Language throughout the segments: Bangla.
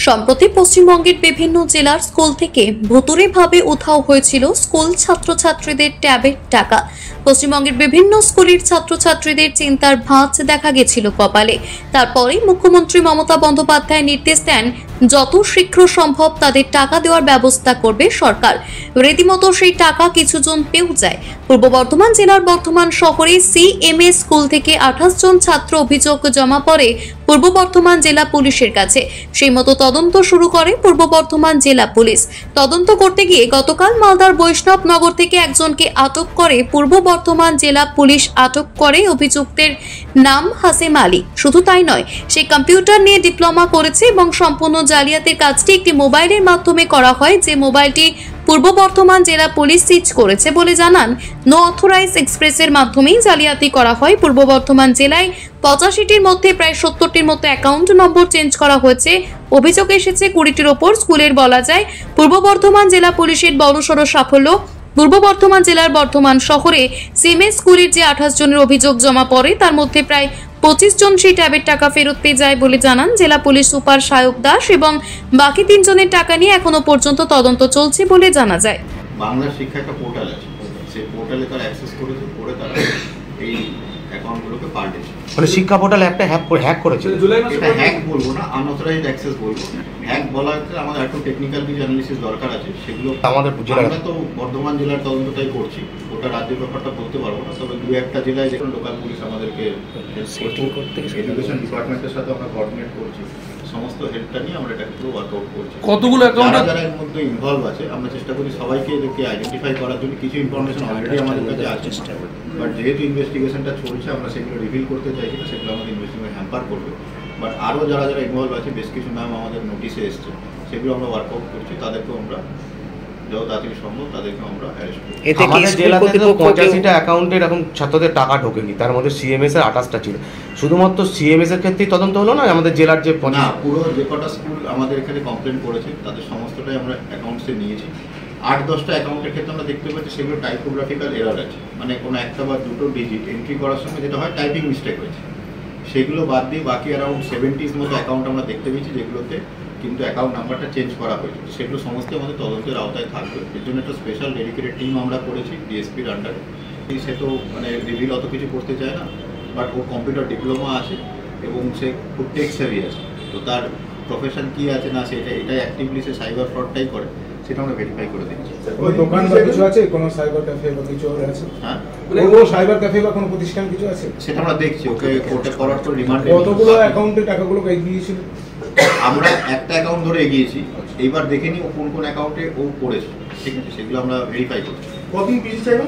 সম্প্রতি পশ্চিমবঙ্গের বিভিন্ন জেলার স্কুল থেকে ভুতুড়েভাবে উধাও হয়েছিল স্কুল ছাত্রছাত্রীদের ট্যাবের টাকা। পশ্চিমবঙ্গের বিভিন্ন স্কুলের ছাত্রছাত্রীদের চিন্তার ভাঁজ দেখা গেছিল কপালে। তারপরে মুখ্যমন্ত্রী মমতা বন্দ্যোপাধ্যায় নির্দেশ দেন, যত শীঘ্র সম্ভব তাদের টাকা দেওয়ার ব্যবস্থা করবে সরকার। রীতিমতো সেই টাকা কিছুজন পেয়েও যায়। পূর্ব বর্ধমান জেলার বর্ধমান শহরে সিএমএস স্কুল থেকে 28 জন ছাত্র অভিযোগ জমা পড়ে পূর্ব বর্ধমান জেলা পুলিশের কাছে। সেই মতো তদন্ত শুরু করে পূর্ব বর্ধমান জেলা পুলিশ। তদন্ত করতে গিয়ে গতকাল মালদার বৈষ্ণবনগর থেকে একজনকে আটক করে পূর্ব বর্ধমান জেলা পুলিশ। আটক করে অভিযুক্তের নাম হাসেম আলী। শুধু তাই নয়, সে কম্পিউটার নিয়ে ডিপ্লোমা করেছে এবং সম্পূর্ণ জালিয়াতির কাজটি একটি মোবাইলের মাধ্যমে করা হয়, যে মোবাইলটি পূর্ব বর্ধমান জেলা পুলিশ সিজ করেছে বলে জানান। নো অথরাইজ এক্সপ্রেসের মাধ্যমেই জালিয়াতি করা হয়। পূর্ব বর্ধমান জেলায় 85টির মধ্যে প্রায় 70টির মতো অ্যাকাউন্ট নম্বর চেঞ্জ করা হয়েছে। অভিযোগ এসেছে 20টির ওপর স্কুলের। বলা যায় পূর্ব বর্ধমান জেলা পুলিশের বড়সড় সাফল্য। পূর্ব বর্ধমান জেলার বর্ধমান শহরে সিএমএস স্কুলের যে 28 জনের অভিযোগ জমা পড়ে, তার মধ্যে প্রায় 25 জন সেই ট্যাবের টাকা ফেরত পেয়ে যায় বলে জানান জেলা পুলিশ সুপার সায়ক দাস, এবং বাকি 3 জনের টাকা নিয়ে এখনো পর্যন্ত তদন্ত চলছে বলে জানা যায়। বাংলা শিক্ষা একটা পোর্টাল আছে, সেই পোর্টালে তারা অ্যাক্সেস করেছে, করে তারা এই অ্যাকাউন্টগুলোকে পাল্টেছে। মানে শিক্ষা পোর্টালে একটা হ্যাক করেছে। এটা হ্যাক বলবো না, আনঅথরাইজড অ্যাক্সেস বলবো। হ্যাক বলা হচ্ছে আমাদের একটু টেকনিক্যাল কিছু অ্যানালিসিস দরকার আছে, সেগুলো আমাদের আমরা তো বর্ধমান জেলার তদন্তটাই করছি। ওটা রাজ্যের ব্যাপারটা বলতে পারবো না, তবে 2-1টা জেলায় যেখানে লোকাল পুলিশ আমাদেরকে এডুকেশন ডিপার্টমেন্টের সাথে আমরা কোঅর্ডিনেট করছি, সমস্ত হেল্পটা নিয়ে আমরা এটাকে পুরো ওয়ার্কআউট করছি। কতগুলো অ্যাকাউন্ট যারা এর মধ্যে ইনভলভ আছে আমরা চেষ্টা করি সবাইকে এদেরকে আইডেন্টিফাই করার জন্য। কিছু ইনফরমেশন অলরেডি আমাদের কাছে আছে, বাট যেহেতু ইনভেস্টিগেশনটা চলছে আমরা সেগুলো রিভিল করতে চাইছি না, সেগুলো আমাদের ইনভেস্টিগেশন হ্যাম্পার করবে। বাট আরও যারা ইনভলভ আছে, বেশ কিছু নাম আমাদের নোটিশে এসছে, সেগুলো আমরা ওয়ার্কআউট করছি। তাদেরকেও আমরা যত তাড়াতাড়ি সম্ভব তাদেরকে আমরা অ্যারেস্ট করব। আমাদের জেলাতে তো 85টা অ্যাকাউন্টে এরকম ছাত্রদের টাকা ঢোকেনি, তার মধ্যে সিএমএস এর 28টা ছিল। শুধুমাত্র সিএমএস এর ক্ষেত্রেই তদন্ত হলো না, আমাদের জেলার যে না, পুরো যে কটা স্কুল আমাদের এখানে কমপ্লেন করেছে তাদের সমস্তটাই আমরা অ্যাকাউন্টসে নিয়েছি। 8-10টা অ্যাকাউন্টের ক্ষেত্রে আমরা দেখতে পাচ্ছি সেগুলো টাইপোগ্রাফিক্যাল এরর আছে, মানে কোনো একটা বা দুটো ডিজিট এন্ট্রি করার সময় যেটা হয় টাইপিং মিস্টেক হয়েছে। সেগুলো বাদ দিয়ে বাকি অ্যারাউন্ড 70's মতো অ্যাকাউন্ট আমরা দেখতে পেয়েছি যেগুলোতে কিন্তু অ্যাকাউন্ট নাম্বারটা চেঞ্জ করা হয়েছে। সেগুলো সমস্ত আমাদের তদন্তের আওতায় থাকবে। এর জন্য একটা স্পেশাল ডেডিকেটেড টিম আমরা করেছি ডিএসপির আন্ডারে। সে তো মানে রিভিল অত কিছু করতে চায় না, বাট ওর কম্পিউটার ডিপ্লোমা আছে এবং সে খুব টেক সেভি আছে। তো তার প্রফেশন কি আছে না সেটা এটাই অ্যাক্টিভলি সে সাইবার ফ্রডটাই করে, সেটা আমরা ভেরিফাই করে দিচ্ছি। ওই দোকান বা কিছু আছে, কোনো সাইবার ক্যাফে বা কিছু আছে? হ্যাঁ, কোনো সাইবার ক্যাফে বা কোনো প্রতিষ্ঠান কিছু আছে? সেটা আমরা দেখছি। ওকে কোর্টে করার পর রিমান্ডে কতগুলো অ্যাকাউন্টে টাকাগুলো এগিয়েছিল? আমরা একটা অ্যাকাউন্ট ধরে এগিয়েছি, এইবার দেখে নিই ও কোন কোন অ্যাকাউন্টে ও করেছে, ঠিক আছে? সেগুলো আমরা ভেরিফাই করছি। কতদিন পিসি চাইবো?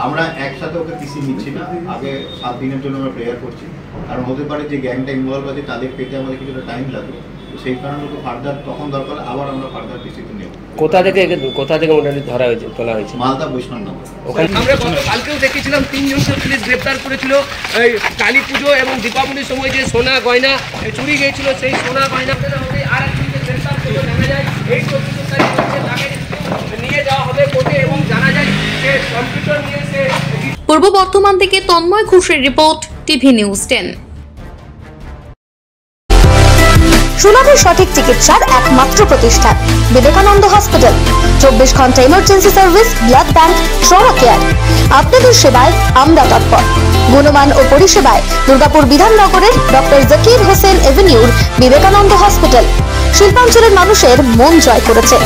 আমরা একসাথে ওকে পিসি নিচ্ছি না, আগে 7 দিনের জন্য আমরা প্রেয়ার করছি। কারণ হতে পারে যে গ্যাংটা ইনভলভ আছে তাদের পেতে আমাদের কিছুটা টাইম লাগবে, তো সেই কারণে ওকে ফার্দার তখন দরকার আবার আমরা ফার্দার পিসিতে নেব। কোথা থেকে মোটামুটি ধরা হয়েছে, তোলা হয়েছে? মালদা বৈষ্ণবনগর। আমরা কালকেও দেখেছিলাম 3 জনকে পুলিশ গ্রেপ্তার করেছিল। কালী পুজো এবং দীপাবলির সময় যে সোনা গয়না চুরি গিয়েছিল, সেই সোনা গয়না আর একজনকে গ্রেপ্তার করে জানা যায় এই 24 তারিখ তাকে নিয়ে যাওয়া হবে কোর্টে, এবং জানা যায় যে কম্পিউটার নিয়ে সে। পূর্ব বর্ধমান থেকে তন্ময় ঘোষের রিপোর্ট, টিভি নিউজ 10। সুলভের সঠিক চিকিৎসার একমাত্র প্রতিষ্ঠান বিবেকানন্দ হসপিটাল। 24 ঘন্টা emergency service, blood bank, trauma care. আপনাদের সেবায় আমরা তৎপর। গুণমান ও পরিষেবায় দুর্গাপুর বিধাননগরের ডক্টর জাকির হোসেন এভিনিউর বিবেকানন্দ হসপিটাল শিল্পাঞ্চলের মানুষের মন জয় করেছে।